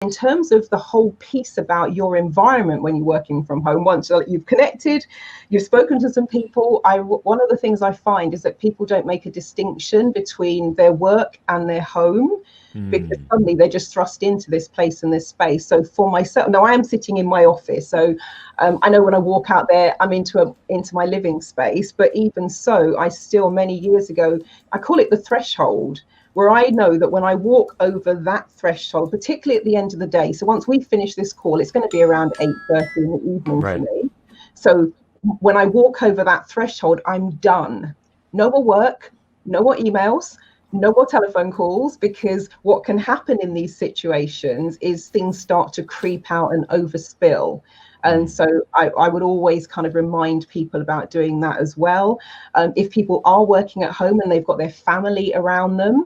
in terms of the whole piece about your environment when you're working from home, once you've connected, you've spoken to some people, one of the things I find is that people don't make a distinction between their work and their home, because suddenly they're just thrust into this place and this space. So for myself, now I am sitting in my office, so I know when I walk out there, I'm into my living space, but even so, I still, many years ago, I call it the threshold, where I know that when I walk over that threshold, particularly at the end of the day, so once we finish this call, it's going to be around 8:30 in the evening for me. So when I walk over that threshold, I'm done. No more work, no more emails, no more telephone calls, because what can happen in these situations is things start to creep out and overspill. And so I would always kind of remind people about doing that as well. If people are working at home and they've got their family around them,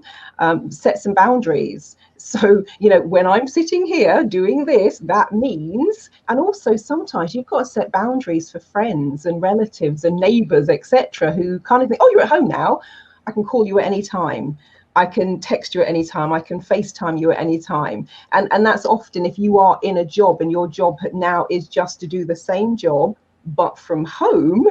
set some boundaries. So, when I'm sitting here doing this, that means, and also sometimes you've got to set boundaries for friends and relatives and neighbors, etc., who kind of think, oh, you're at home now, I can call you at any time. I can text you at any time. I can FaceTime you at any time. And that's often if you are in a job and your job now is just to do the same job, but from home,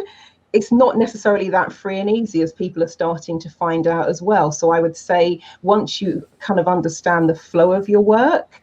it's not necessarily that free and easy, as people are starting to find out as well. So I would say once you kind of understand the flow of your work,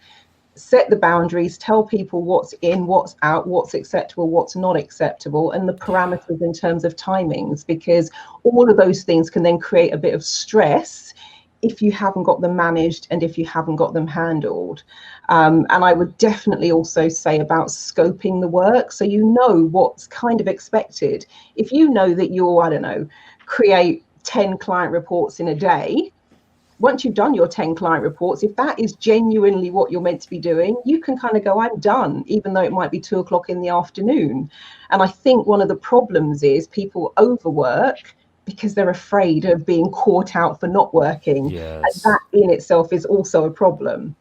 set the boundaries, tell people what's in, what's out, what's acceptable, what's not acceptable, and the parameters in terms of timings, because all of those things can then create a bit of stress if you haven't got them managed and if you haven't got them handled. And I would definitely also say about scoping the work, so you know what's kind of expected. If you know that you'll, I don't know, create 10 client reports in a day, once you've done your 10 client reports, if that is genuinely what you're meant to be doing, you can kind of go, I'm done, even though it might be 2 o'clock in the afternoon. And I think one of the problems is people overwork because they're afraid of being caught out for not working. Yes. And that in itself is also a problem.